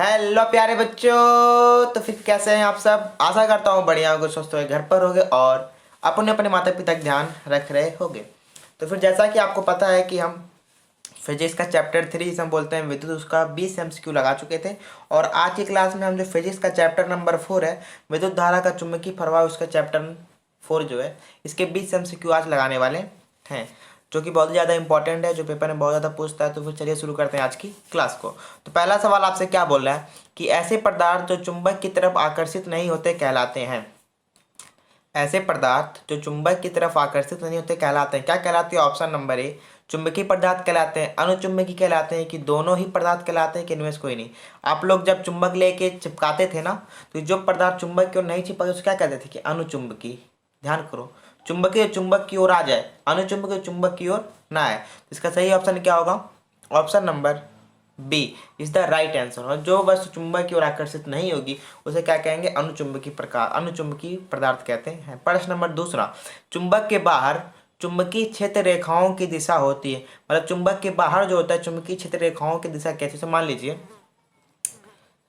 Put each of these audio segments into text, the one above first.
Hello प्यारे बच्चों, तो फिर कैसे हैं आप सब। आशा करता हूँ बढ़िया होगे, स्वस्थ होगे, घर पर होगे और अपने अपने माता पिता का ध्यान रख रहे होगे। तो फिर जैसा कि आपको पता है कि हम फिजिक्स का चैप्टर 3 जिसे हम बोलते हैं विद्युत, उसका 20 MCQ लगा चुके थे। और आज की क्लास में हम जो फिजिक्स का चैप्टर नंबर 4 है, विद्युत धारा का चुंबकीय प्रवाह, उसका चैप्टर 4 जो है, इसके 20 MCQ आज लगाने वाले हैं, जो कि बहुत ही ज़्यादा इंपॉर्टेंट है, जो पेपर में बहुत ज़्यादा पूछता है। तो फिर चलिए शुरू करते हैं आज की क्लास को। तो पहला सवाल आपसे क्या बोल रहा है कि ऐसे पदार्थ जो चुंबक की तरफ आकर्षित नहीं होते कहलाते हैं। ऐसे पदार्थ जो चुंबक की तरफ आकर्षित नहीं होते कहलाते हैं। क्या कहलाते हैं? ऑप्शन नंबर ए चुंबकीय पदार्थ कहलाते हैं, अनुचुंबकीय कहलाते हैं, कि दोनों ही पदार्थ कहलाते हैं, कि इनमें से कोई नहीं। आप लोग जब चुंबक लेके चिपकाते थे ना, तो जो पदार्थ चुंबक की ओर नहीं चिपकते उसको क्या कहते थे? कि अनुचुंबकीय। ध्यान करो, चुंबकीय चुंबक की ओर आ जाए, अनुचुंबकीय चुंबक की ओर ना आए। तो इसका सही ऑप्शन क्या होगा? Option number B is the right answer. और जो वस्तु चुंबक की ओर आकर्षित नहीं होगी उसे क्या कहेंगे? अनुचुंबकीय प्रकार, अनुचुंबकीय पदार्थ कहते हैं। प्रश्न नंबर दूसरा, चुंबक के बाहर चुंबकीय क्षेत्र रेखाओं की दिशा होती है। मतलब चुंबक के बाहर जो होता है चुंबकीय क्षेत्र रेखाओं की दिशा कैसे? तो मान लीजिए,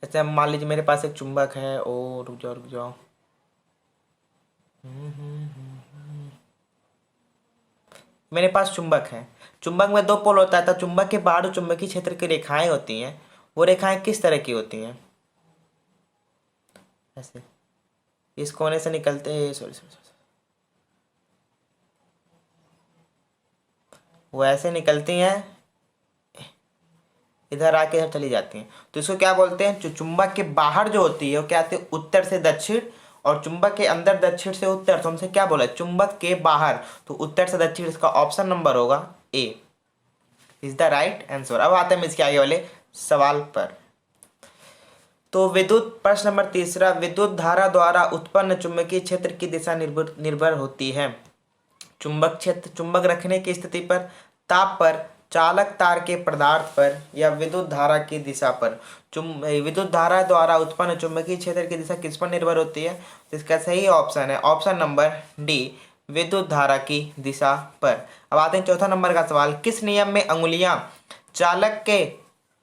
जैसे मान लीजिए मेरे पास एक चुंबक है, ओ रुक जाओ रुक जाओ, मेरे पास चुंबक है। चुंबक में दो पोल होता है, तो चुंबक के बाहर जो चुंबकीय क्षेत्र की रेखाएं होती हैं, वो रेखाएं किस तरह की होती हैं? ऐसे इस कोने से निकलते हैं, सॉरी सॉरी, वो ऐसे निकलती हैं, इधर आके इधर चली जाती हैं। तो इसको क्या बोलते हैं? जो चुंबक के बाहर जो होती है वो क्या आती है? उत्तर से दक्षिण। और चुंबक के अंदर दक्षिण से उत्तर। तो हमसे क्या बोला? चुंबक के बाहर, तो उत्तर से दक्षिण। इसका ऑप्शन नंबर होगा ए इज द राइट आंसर। अब आते हैं इसके आगे वाले सवाल पर। तो विद्युत, प्रश्न नंबर तीसरा, विद्युत धारा द्वारा उत्पन्न चुंबकीय क्षेत्र की दिशा निर्भर होती है। चुंबक क्षेत्र, चुंबक रखने की स्थिति पर, ताप पर, चालक तार के पदार्थ पर, या विद्युत धारा की दिशा पर। विद्युत धारा द्वारा उत्पन्न चुंबकीय क्षेत्र की दिशा किस पर निर्भर होती है? तो इसका सही ऑप्शन है ऑप्शन नंबर डी, विद्युत धारा की दिशा पर। अब आते हैं चौथा नंबर का सवाल, किस नियम में अंगुलियां चालक के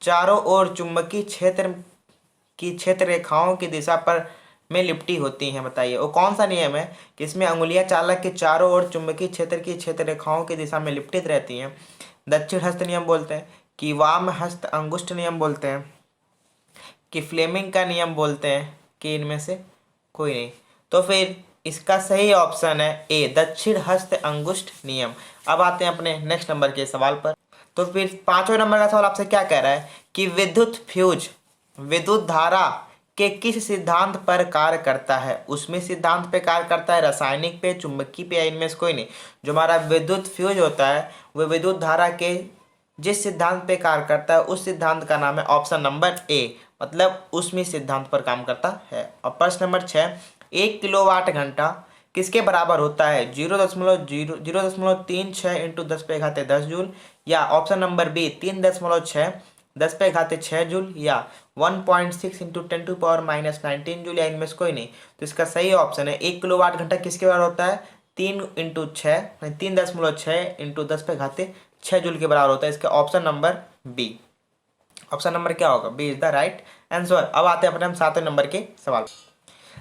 चारों ओर चुंबकीय क्षेत्र की क्षेत्र रेखाओं की दिशा पर में लिपटी होती हैं? बताइए वो कौन सा नियम है कि इसमें अंगुलियां चालक के चारों ओर चुंबकीय क्षेत्र की क्षेत्र रेखाओं की दिशा में लिपटित रहती हैं? दक्षिण हस्त नियम बोलते हैं, कि वाम हस्त अंगुष्ठ नियम बोलते हैं, कि फ्लेमिंग का नियम बोलते हैं, कि इनमें से कोई नहीं? तो फिर इसका सही ऑप्शन है ए, दक्षिण हस्त अंगुष्ठ नियम। अब आते हैं अपने नेक्स्ट नंबर के सवाल पर। तो फिर पांचवें नंबर का सवाल आपसे क्या कह रहा है कि विद्युत फ्यूज विद्युत धारा के किस सिद्धांत पर कार्य करता है? उसमें सिद्धांत पे कार्य करता है, रासायनिक पे, चुंबकीय पे, या इनमें से कोई नहीं? जो हमारा विद्युत फ्यूज होता है वह विद्युत धारा के जिस सिद्धांत पे कार्य करता है उस सिद्धांत का नाम है ऑप्शन नंबर ए, मतलब उसमें सिद्धांत पर काम करता है। और प्रश्न नंबर 6, 1 किलोवाट घंटा किसके बराबर होता है? 0.36 इंटू 10⁻10 जूल, या ऑप्शन नंबर बी 3.6 10⁻6 जूल, या 1.6 इंटू 10⁻19 जूल, या इनमें से कोई नहीं? तो इसका सही ऑप्शन है 1 किलोवाट घंटा किसके बराबर होता है? 3 इंटू 10⁻6 जूल के बराबर होता है। इसका option number B, option number क्या होगा? B is the right answer. अब आते हैं अपने हम सातवें नंबर के सवाल।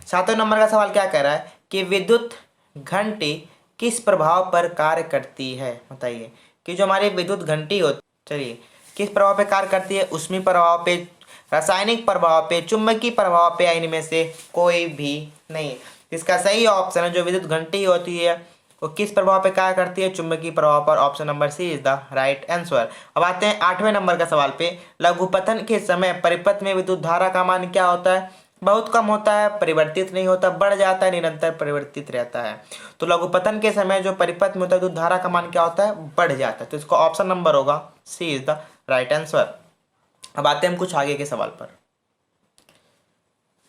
सातवें नंबर का सवाल क्या कह रहा है कि विद्युत घंटी किस प्रभाव पर कार्य करती है? बताइए कि जो हमारी विद्युत घंटी होती, चलिए, किस प्रभाव पे कार्य करती है? ऊष्मीय प्रभाव पे, रासायनिक प्रभाव पे, चुंबकीय प्रभाव पे, या इनमें से कोई भी नहीं? इसका सही ऑप्शन है जो विद्युत घंटी होती है वो किस प्रभाव पे कार्य करती है? चुंबकीय प्रभाव पर। Option number C is the right answer. अब आते हैं आठवें नंबर का सवाल पे। लघुपतन के समय परिपथ में विद्युत धारा का मान क्या होता है? बहुत कम होता है, परिवर्तित नहीं होता, बढ़ जाता है, निरंतर परिवर्तित रहता है। तो लघुपतन के समय जो परिपथ में होता है विद्युत धारा का मान क्या होता है? बढ़ जाता है। तो इसका ऑप्शन नंबर होगा सी इज द राइट आंसर। अब आते हैं हम कुछ आगे के सवाल पर।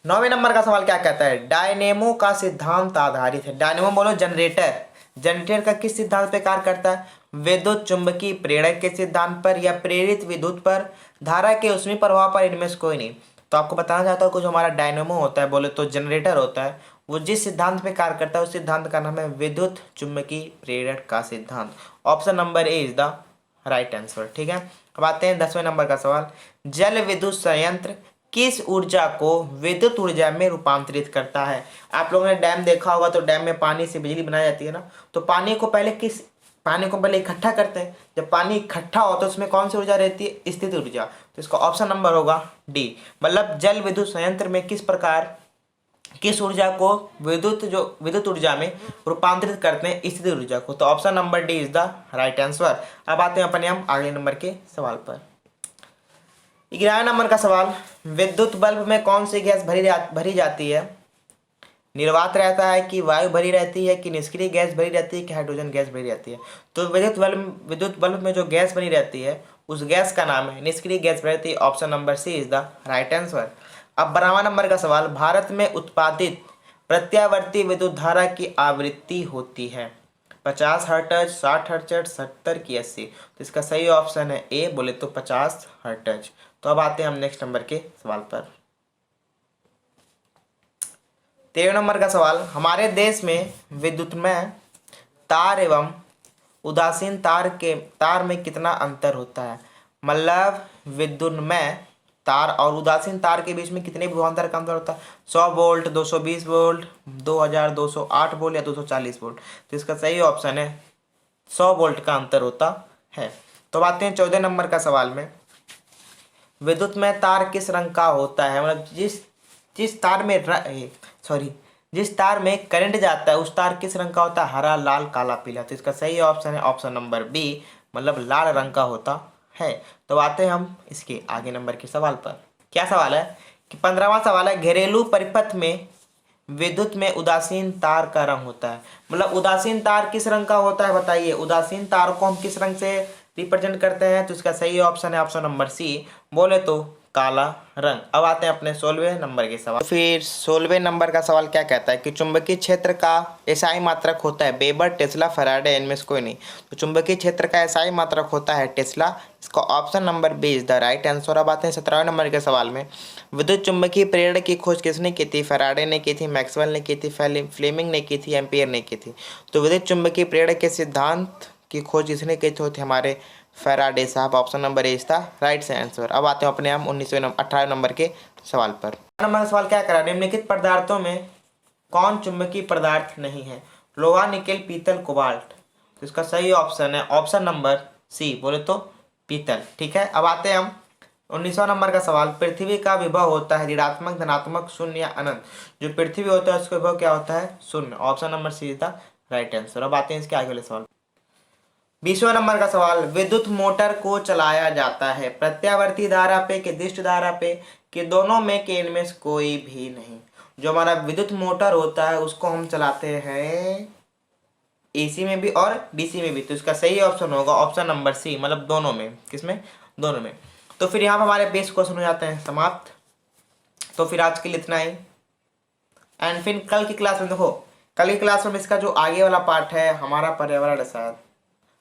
9वें नंबर का सवाल क्या कहता है? डायनेमो का सिद्धांत आधारित है। डायनेमो बोलो जनरेटर, जनरेटर का किस सिद्धांत पर कार्य करता है? विद्युत चुंबकीय प्रेरक के सिद्धांत पर, या प्रेरित विद्युत पर, धारा के ऊष्मीय प्रभाव पर, इनमें से कोई नहीं? तो आपको बताना चाहता हूँ कुछ हमारा डायनेमो होता है, बोले तो जनरेटर होता है, वो जिस सिद्धांत पे कार्य करता है उस सिद्धांत का नाम है विद्युत चुंबकीय प्रेरक का सिद्धांत। Option number A is the right answer. ठीक है, अब आते हैं 10वें नंबर का सवाल। जल विद्युत संयंत्र किस ऊर्जा को विद्युत ऊर्जा में रूपांतरित करता है। आप लोगों ने डैम देखा होगा, तो डैम में पानी से बिजली बनाई जाती है ना। तो पानी को पहले इकट्ठा करते हैं। जब पानी इकट्ठा होता है उसमें कौन सी ऊर्जा रहती है, स्थिति ऊर्जा। तो इसका ऑप्शन नंबर होगा डी। मतलब जल विद्युत संयंत्र में किस ऊर्जा को विद्युत ऊर्जा में रूपांतरित करते हैं, स्थिति ऊर्जा को। तो option number D is the right answer. अब आते हैं अपने हम अगले नंबर के सवाल पर। 11 नंबर का सवाल, विद्युत बल्ब में कौन सी गैस भरी जाती है। निर्वात रहता है कि वायु भरी रहती है कि निष्क्रिय गैस भरी रहती है कि हाइड्रोजन गैस भरी रहती है। तो विद्युत बल्ब में जो गैस बनी रहती है उस गैस का नाम है निष्क्रिय गैस भरी रहती है। Option number C is the right answer. अब 12वां नंबर का सवाल, भारत में उत्पादित प्रत्यावर्ती विद्युत धारा की आवृत्ति होती है 50 हर्ट्ज, 60 हर्ट्ज, 70 की 80। तो इसका सही ऑप्शन है ए, बोले तो 50 हर्ट्ज। तो अब आते हैं हम नेक्स्ट नंबर के सवाल पर। 13 नंबर का सवाल, हमारे देश में विद्युतमय तार एवं उदासीन तार में कितना अंतर होता है। मतलब विद्युतमय तार और उदासीन तार के बीच में कितने विभवांतर का अंतर होता है। 100 वोल्ट, 220 वोल्ट, 2208 वोल्ट या 240 वोल्ट। तो इसका सही ऑप्शन है 100 वोल्ट का अंतर होता है। तो आते हैं 14 नंबर का सवाल में, विद्युतमय तार किस रंग का होता है। मतलब जिस तार में करंट जाता है उस तार किस रंग का होता है, हरा, लाल, काला, पीला। तो इसका सही ऑप्शन है ऑप्शन नंबर बी, मतलब लाल रंग का होता है। तो आते हैं हम इसके आगे नंबर के सवाल पर। क्या सवाल है कि 15वां सवाल है, घरेलू परिपथ में विद्युत में उदासीन तार का रंग होता है। मतलब उदासीन तार किस रंग का होता है बताइए। उदासीन तार को हम किस रंग से रिप्रेजेंट करते हैं। तो इसका सही ऑप्शन है ऑप्शन नंबर सी, बोले तो काला रंग। अब आते हैं अपने 16वें नंबर के सवाल। फिर 16वें नंबर का सवाल क्या कहता है कि चुंबकीय क्षेत्र का एसआई मात्रक होता है वेबर, टेस्ला, फैराडे, इनमें से कोई नहीं। तो चुंबकीय क्षेत्र का एसआई मात्रक होता है टेस्ला। इसका option number B is the right answer. अब आते हैं 17वें नंबर के सवाल में, विद्युत चुंबकीय प्रेरण की खोज किसने की थी। फैराडे ने की थी, मैक्सवेल ने की थी, फ्लेमिंग ने की थी, एम्पियर ने की थी। तो विद्युत चुंबकीय प्रेरण के सिद्धांत की खोज किसने की थी, हमारे फैराडे साहब। ऑप्शन नंबर ए इसका राइट से आंसर। अब आते हैं अपने हम 18वें नंबर के सवाल पर। नंबर का सवाल क्या करा, निम्नलिखित पदार्थों में कौन चुंबकीय पदार्थ नहीं है। लोहा, निकेल, पीतल, कोबाल्ट। तो इसका सही ऑप्शन है ऑप्शन नंबर सी, बोले तो पीतल। ठीक है। अब आते हैं हम 19वां नंबर का सवाल, पृथ्वी का विभव होता है ऋणात्मक, धनात्मक, शून्य या अनंत। जो पृथ्वी होता है उसका विभव क्या होता है, शून्य। Option number C is the right answer. अब आते हैं इसके आगे वाले सवाल। 20वां नंबर का सवाल, विद्युत मोटर को चलाया जाता है प्रत्यावर्ती धारा पे कि दिष्ट धारा पे कि दोनों में के इनमें से कोई भी नहीं। जो हमारा विद्युत मोटर होता है उसको हम चलाते हैं एसी में भी और डीसी में भी। तो इसका सही ऑप्शन होगा ऑप्शन नंबर सी, मतलब दोनों में। किसमें, दोनों में। तो फिर यहाँ पर हमारे बेस क्वेश्चन हो जाते हैं समाप्त। तो फिर आज के लिए इतना ही। एंड फिर कल की क्लास में देखो, कल की क्लास में इसका जो आगे वाला पार्ट है हमारा पर्यावरण शायद,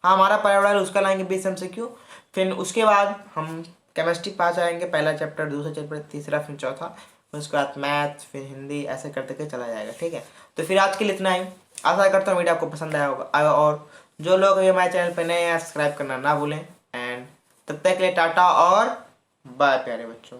हाँ हमारा पर्यावरण, उसका लाएंगे 20 MCQ। फिर उसके बाद हम केमिस्ट्री पास आएंगे, पहला चैप्टर, दूसरा चैप्टर, तीसरा, फिर चौथा, उसके बाद मैथ, फिर हिंदी, ऐसे करते के चला जाएगा। ठीक है। तो फिर आज के लिए इतना ही। आशा करता हूँ वीडियो आपको पसंद आया होगा, और जो लोग अभी हमारे चैनल पर नए हैं सब्सक्राइब करना ना भूलें। एंड तब तक के लिए टाटा और बाय प्यारे बच्चों।